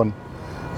1।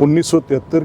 1973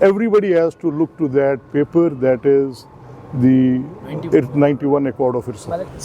everybody has to look to that paper that is the 91 accord of IRSA।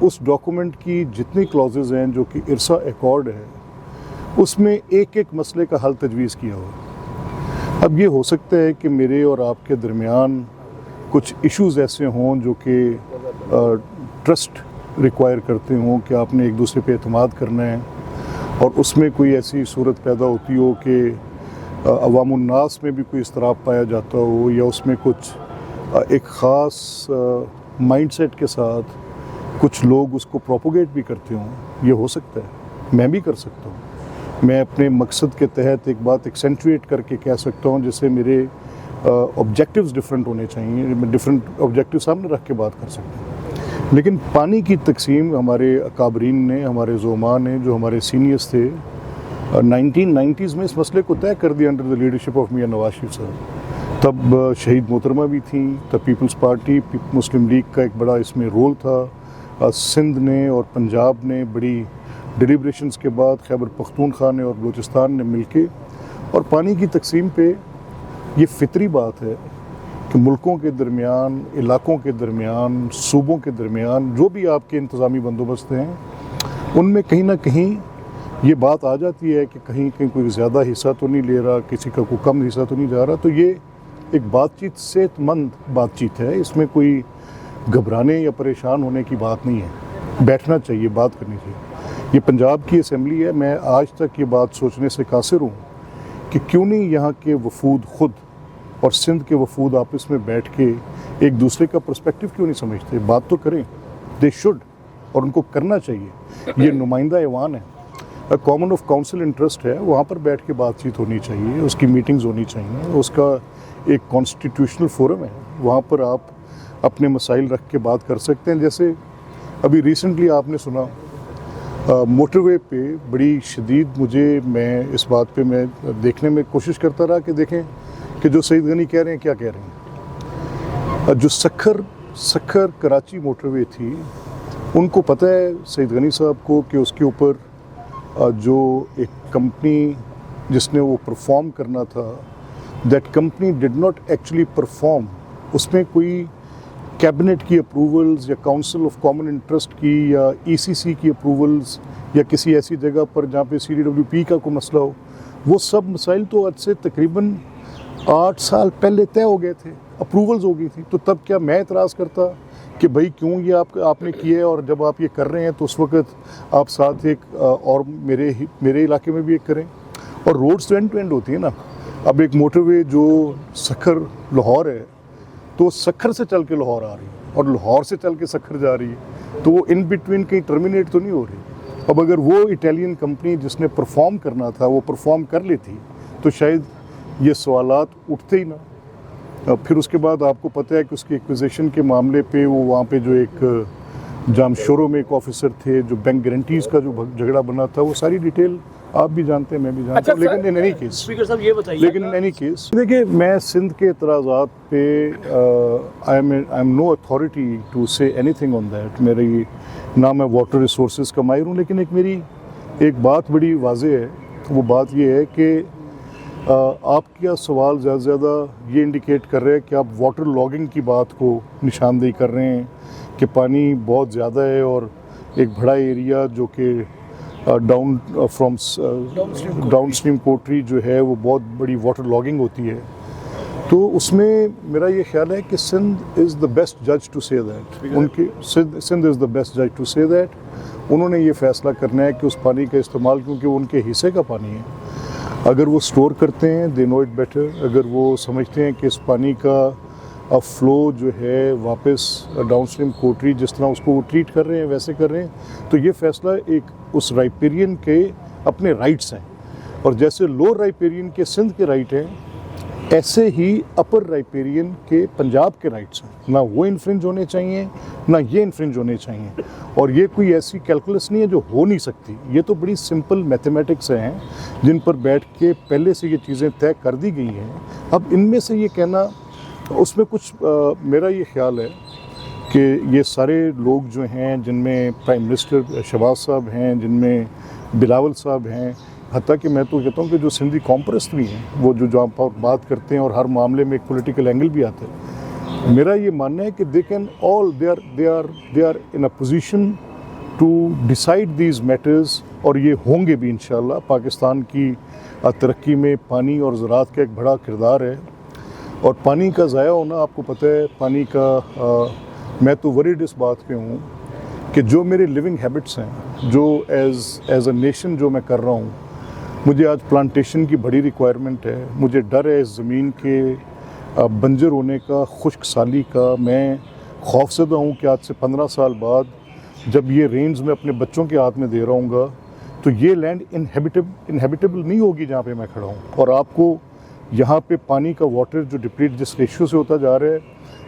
اس document کی جتنی clauses ہیں جو کہ ارسا ایکارڈ ہے اس میں ایک ایک مسئلے کا حل تجویز کیا ہوا. اب یہ ہو سکتا ہے کہ میرے اور آپ کے درمیان کچھ ایشوز ایسے ہوں جو کہ ٹرسٹ ریکوائر کرتے ہوں کہ آپ نے ایک دوسرے پہ اعتماد کرنا ہے, اور اس میں کوئی ایسی صورت پیدا ہوتی ہو کہ عوام الناس میں بھی کوئی اضطراب پایا جاتا ہو, یا اس میں کچھ ایک خاص مائنڈ سیٹ کے ساتھ کچھ لوگ اس کو پروپوگیٹ بھی کرتے ہوں. یہ ہو سکتا ہے, میں بھی کر سکتا ہوں. میں اپنے مقصد کے تحت ایک بات ایکسینٹویٹ کر کے کہہ سکتا ہوں جیسے میرے آبجیکٹیوز ڈفرینٹ ہونے چاہیے, میں ڈفرینٹ آبجیکٹیو سامنے رکھ کے بات کر سکتا ہوں. لیکن پانی کی تقسیم ہمارے اکابرین نے, ہمارے زعماء نے, جو ہمارے سینئرز تھے, 1990s میں اس مسئلے کو طے کر دیا under the leadership of Mian Nawaz Sharif صاحب. تب شہید محترمہ بھی تھیں, تب پیپلز پارٹی مسلم لیگ کا ایک بڑا اس میں رول تھا. سندھ نے اور پنجاب نے بڑی ڈیلیبریشنز کے بعد خیبر پختونخوا نے اور بلوچستان نے مل کے, اور پانی کی تقسیم پہ یہ فطری بات ہے کہ ملکوں کے درمیان, علاقوں کے درمیان, صوبوں کے درمیان جو بھی آپ کے انتظامی بندوبست ہیں ان میں کہیں نہ کہیں یہ بات آ جاتی ہے کہ کہیں کوئی زیادہ حصہ تو نہیں لے رہا, کسی کا کوئی کم حصہ تو نہیں جا رہا. تو یہ ایک بات چیت صحت مند بات چیت ہے, اس میں کوئی گھبرانے یا پریشان ہونے کی بات نہیں ہے. بیٹھنا چاہیے, بات کرنی چاہیے. یہ پنجاب کی اسمبلی ہے, میں آج تک یہ بات سوچنے سے قاصر ہوں کہ کیوں نہیں یہاں کے وفود خود اور سندھ کے وفود آپس میں بیٹھ کے ایک دوسرے کا پرسپیکٹو کیوں نہیں سمجھتے. بات تو کریں, دے شوڈ, اور ان کو کرنا چاہیے. یہ نمائندہ ایوان ہے, کامن آف کاؤنسل انٹرسٹ ہے, وہاں پر بیٹھ کے بات چیت ہونی چاہیے, اس کی میٹنگز ہونی چاہیے. اس کا ایک کانسٹیٹیوشنل فورم ہے, وہاں پر آپ اپنے مسائل رکھ کے بات کر سکتے ہیں. جیسے ابھی ریسنٹلی آپ نے سنا موٹر وے پہ بڑی شدید, میں اس بات پہ میں دیکھنے میں کوشش کرتا رہا کہ دیکھیں کہ جو سعید غنی کہہ رہے ہیں کیا کہہ رہے ہیں. جو سکھر کراچی موٹر وے تھی, ان کو پتہ ہے سعید غنی صاحب کو کہ اس کے اوپر جو ایک کمپنی جس نے وہ پرفارم کرنا تھا, that company did not actually perform. اس میں کوئی کیبنٹ کی اپروولز یا کاؤنسل آف کامن انٹرسٹ کی یا ای سی سی کی اپروولز یا کسی ایسی جگہ پر جہاں پہ سی ڈی ڈبلیو پی کا کوئی مسئلہ ہو, وہ سب مسائل تو آج سے تقریباً 8 سال پہلے طے ہو گئے تھے, اپروولز ہو گئی تھی. تو تب کیا میں اعتراض کرتا کہ بھائی کیوں یہ آپ نے کیا ہے, اور جب آپ یہ کر رہے ہیں تو اس وقت آپ ساتھ ایک اور میرے علاقے میں بھی ایک کریں. اور روڈز تو اینڈ ٹو اینڈ ہوتی ہے نا. اب ایک موٹر وے جو سکھر لاہور ہے, تو وہ سکھر سے چل کے لاہور آ رہی ہے اور لاہور سے چل کے سکھر جا رہی ہے, تو وہ ان بٹوین کہیں ٹرمینیٹ تو نہیں ہو رہی. اب اگر وہ اٹیلین کمپنی جس نے پرفارم کرنا تھا وہ پرفارم کر لیتی تو شاید یہ سوالات اٹھتے ہی نہ. پھر اس کے بعد آپ کو پتہ ہے کہ اس کی ایکوزیشن کے معاملے پہ وہ وہاں پہ جو ایک جام شوروں میں ایک آفیسر تھے, جو بینک گارنٹیز کا جو جھگڑا بنا تھا, وہ ساری ڈیٹیل آپ بھی جانتے ہیں, میں بھی جانتا ہوں. لیکن ان اینی کیس اسپیکر صاحب یہ بتائیے, لیکن ان اینی کیس دیکھیے, میں سندھ کے اعتراضات پہ I am no authority to say anything on that. میری نہ میں واٹر ریسورسز کا ماہر ہوں, لیکن میری ایک بات بڑی واضح ہے. وہ بات یہ ہے کہ آپ کا سوال زیادہ سے زیادہ یہ انڈیکیٹ کر رہے ہیں کہ آپ واٹر لاگنگ کی بات کو نشاندہی کر رہے ہیں کہ پانی بہت زیادہ ہے, اور ایک بڑا ایریا جو کہ ڈاؤن اسٹریم کوٹری جو ہے وہ بہت بڑی واٹر لاگنگ ہوتی ہے. تو اس میں میرا یہ خیال ہے کہ سندھ از دا بیسٹ جج ٹو سے دیٹ. ان کی سندھ از دا بیسٹ جج ٹو سے دیٹ. انہوں نے یہ فیصلہ کرنا ہے کہ اس پانی کا استعمال, کیونکہ وہ ان کے حصے کا پانی ہے, اگر وہ سٹور کرتے ہیں دے نو اٹ بیٹر. اگر وہ سمجھتے ہیں کہ اس پانی کا فلو جو ہے واپس ڈاؤن اسٹریم کوٹری جس طرح اس کو وہ ٹریٹ کر رہے ہیں ویسے کر رہے ہیں, تو یہ فیصلہ ایک اس رائپیرین کے اپنے رائٹس ہیں. اور جیسے لوور رائپیرین کے سندھ کے رائٹ ہیں, ایسے ہی اپر رائپیرین کے پنجاب کے رائٹس ہیں. نہ وہ انفرنج ہونے چاہیے نہ یہ انفرنج ہونے چاہیے. اور یہ کوئی ایسی کیلکولس نہیں ہے جو ہو نہیں سکتی. یہ تو بڑی سمپل میتھمیٹکس ہیں جن پر بیٹھ کے پہلے سے یہ چیزیں طے کر دی گئی ہیں. اب ان میں سے یہ کہنا, اس میں کچھ میرا یہ خیال ہے کہ یہ سارے لوگ جو ہیں, جن میں پرائم منسٹر شہباز صاحب ہیں, جن میں بلاول صاحب ہیں, حتیٰ کہ میں تو کہتا ہوں کہ جو سندھی کامپرسٹ بھی ہیں, وہ جو جہاں پر بات کرتے ہیں اور ہر معاملے میں ایک پولیٹیکل اینگل بھی آتا ہے, میرا یہ ماننا ہے کہ they can all they are in a position to decide these matters, اور یہ ہوں گے بھی انشاءاللہ۔ پاکستان کی ترقی میں پانی اور زراعت کا ایک بڑا کردار ہے، اور پانی کا ضائع ہونا آپ کو پتہ ہے، پانی کا میں تو ورڈ اس بات پہ ہوں کہ جو میرے لیونگ ہیبٹس ہیں، جو ایز اے نیشن جو میں کر رہا ہوں، مجھے آج پلانٹیشن کی بڑی ریکوائرمنٹ ہے، مجھے ڈر ہے اس زمین کے بنجر ہونے کا، خشک سالی کا۔ میں خوفزدہ ہوں کہ آج سے 15 سال بعد جب یہ رینز میں اپنے بچوں کے ہاتھ میں دے رہا ہوں گا تو یہ لینڈ انہیبیٹیبل نہیں ہوگی جہاں پہ میں کھڑا ہوں، اور آپ کو یہاں پہ پانی کا واٹر جو ڈپلیٹ جس ریشیو سے ہوتا جا رہا ہے،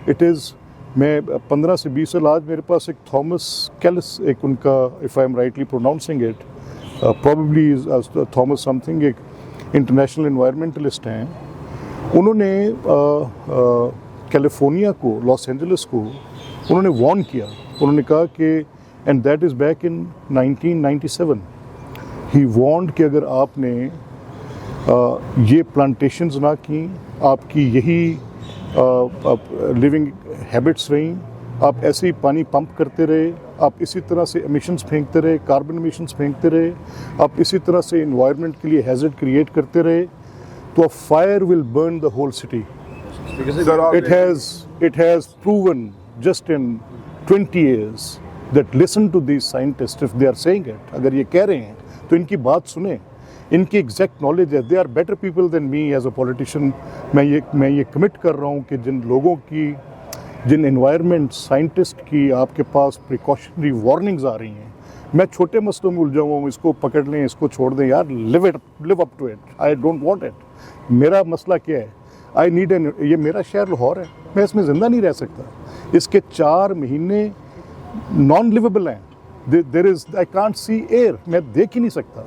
اٹ از، میں 15 سے 20 سال، آج میرے پاس ایک تھامس کیلس، ایک ان کا if I am rightly pronouncing it probably Thomas some thing, ایک انٹرنیشنل انوائرمنٹلسٹ ہیں، انہوں نے کیلیفورنیا کو، لاس اینجلس کو انہوں نے وارن کیا، انہوں نے کہا کہ and that is back in 1997، ہی وارنڈ کہ اگر آپ نے یہ پلانٹیشنز نہ کی، آپ کی یہی لیونگ ہیبٹس رہیں، آپ ایسے ہی پانی پمپ کرتے رہے، آپ اسی طرح سے ایمیشنز پھینکتے رہے، کاربن ایمیشنز پھینکتے رہے، آپ اسی طرح سے انوائرمنٹ کے لیے ہیزرڈ کریٹ کرتے رہے، تو fire will burn the whole city. It has proven just in 20 years that listen to these scientists if they are saying it۔ اگر یہ کہہ رہے ہیں تو ان کی بات سنیں، ان کی ایگزیکٹ نالج ہے۔ they are better people than me as a politician۔ میں یہ کمٹ کر رہا ہوں کہ جن لوگوں کی، جن انوائرمنٹ سائنٹسٹ کی آپ کے پاس پریکاشنری وارننگز آ رہی ہیں، میں چھوٹے مسئلوں میں الجھا ہوا ہوں، اس کو پکڑ لیں، اس کو چھوڑ دیں، یار live up to it۔ I don't want it۔ میرا مسئلہ کیا ہے؟ I need یہ میرا شہر لاہور ہے، میں اس میں زندہ نہیں رہ سکتا، اس کے 4 مہینے نان لیویبل ہیں، there is I can't see air، میں دیکھ ہی نہیں سکتا۔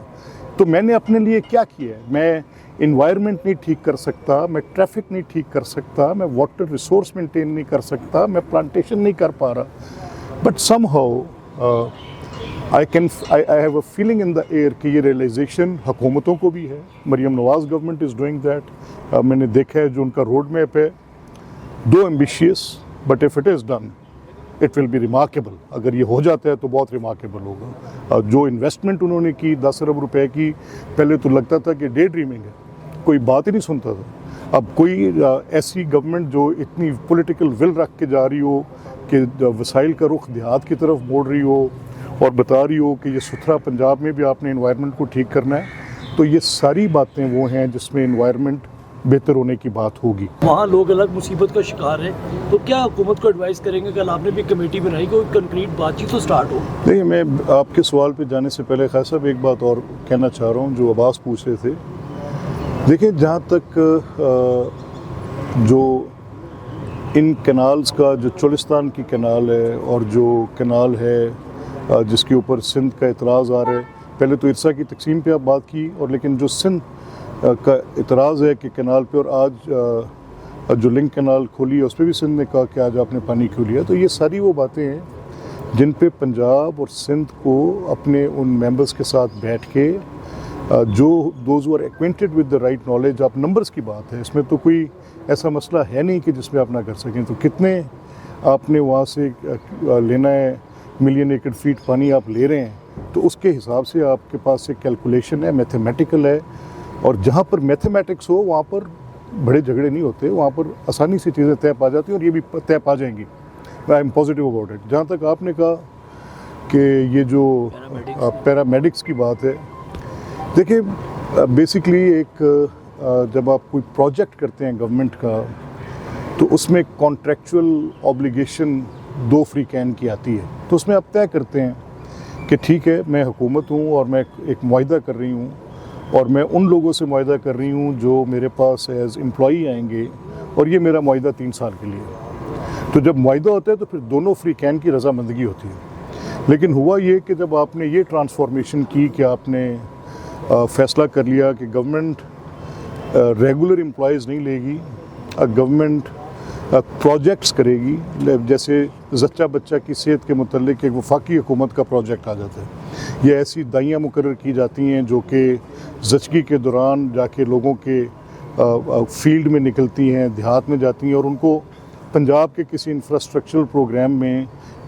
تو میں نے اپنے لیے کیا کیا ہے؟ میں انوائرمنٹ نہیں ٹھیک کر سکتا، میں ٹریفک نہیں ٹھیک کر سکتا، میں واٹر ریسورس مینٹین نہیں کر سکتا، میں پلانٹیشن نہیں کر پا رہا، but some how I have a feeling in the air کہ یہ ریئلائزیشن حکومتوں کو بھی ہے۔ Maryam Nawaz government is doing that, میں نے دیکھا ہے جو ان کا روڈ میپ ہے، دو ambitious, but if it is done it will be remarkable۔ اگر یہ ہو جاتا ہے تو بہت ریمارکیبل ہوگا۔ جو انویسٹمنٹ انہوں نے کی 10 ارب روپے کی، پہلے تو لگتا تھا کہ ڈے ڈریمنگ ہے، کوئی بات ہی نہیں سنتا تھا۔ اب کوئی ایسی گورنمنٹ جو اتنی پولیٹیکل ول رکھ کے جا رہی ہو کہ وسائل کا رخ دیہات کی طرف موڑ رہی ہو اور بتا رہی ہو کہ یہ ستھرا پنجاب میں بھی آپ نے انوائرمنٹ کو ٹھیک کرنا ہے، تو یہ ساری باتیں وہ ہیں جس میں انوائرمنٹ بہتر ہونے کی بات ہوگی۔ وہاں لوگ الگ مصیبت کا شکار ہیں، تو کیا حکومت کو ایڈوائز کریں گے؟ کل آپ نے بھی کمیٹی بنائی، کوئی کنکریٹ بات چیت تو سٹارٹ ہو؟ نہیں، میں آپ کے سوال پہ جانے سے پہلے خیر صاحب ایک بات اور کہنا چاہ رہا ہوں جو عباس پوچھ رہے تھے۔ دیکھیں، جہاں تک جو ان کینالز کا، جو چولستان کی کینال ہے اور جو کینال ہے جس کے اوپر سندھ کا اعتراض آ رہا ہے، پہلے تو ارسا کی تقسیم پہ آپ بات کی، اور لیکن جو سندھ کا اعتراض ہے کہ کینال پہ، اور آج جو لنک کینال کھولی ہے اس پہ بھی سندھ نے کہا کہ آج آپ نے پانی کیوں لیا، تو یہ ساری وہ باتیں ہیں جن پہ پنجاب اور سندھ کو اپنے ان ممبرس کے ساتھ بیٹھ کے، جو those who are acquainted with the right knowledge, آپ نمبرس کی بات ہے، اس میں تو کوئی ایسا مسئلہ ہے نہیں کہ جس میں آپ نہ کر سکیں۔ تو کتنے آپ نے وہاں سے لینا ہے، ملین ایکڑ فیٹ پانی آپ لے رہے ہیں، تو اس کے حساب سے آپ کے پاس ایک کیلکولیشن ہے، میتھمیٹیکل ہے، اور جہاں پر میتھمیٹکس ہو وہاں پر بڑے جھگڑے نہیں ہوتے، وہاں پر آسانی سے چیزیں طے پا جاتی ہیں، اور یہ بھی طے پا جائیں گی۔ I am positive about it. جہاں تک آپ نے کہا کہ یہ جو پیرامیڈکس کی بات ہے، دیکھیں بیسکلی ایک جب آپ کوئی پروجیکٹ کرتے ہیں گورنمنٹ کا، تو اس میں کانٹریکچول اوبلیگیشن 2 فری کین کی آتی ہے، تو اس میں آپ طے کرتے ہیں کہ ٹھیک ہے، میں حکومت ہوں اور میں ایک معاہدہ کر رہی ہوں، اور میں ان لوگوں سے معاہدہ کر رہی ہوں جو میرے پاس ایز امپلائی آئیں گے، اور یہ میرا معاہدہ 3 سال کے لیے۔ تو جب معاہدہ ہوتا ہے تو پھر دونوں فری کین کی رضامندگی ہوتی ہے۔ لیکن ہوا یہ کہ جب آپ نے یہ ٹرانسفارمیشن کی کہ آپ نے فیصلہ کر لیا کہ گورنمنٹ ریگولر امپلائیز نہیں لے گی، گورنمنٹ پروجیکٹس کرے گی، جیسے زچہ بچہ کی صحت کے متعلق ایک وفاقی حکومت کا پروجیکٹ آ جاتا ہے، یہ ایسی دائیاں مقرر کی جاتی ہیں جو کہ زچگی کے دوران جا کے لوگوں کے فیلڈ میں نکلتی ہیں، دیہات میں جاتی ہیں، اور ان کو پنجاب کے کسی انفراسٹرکچرل پروگرام میں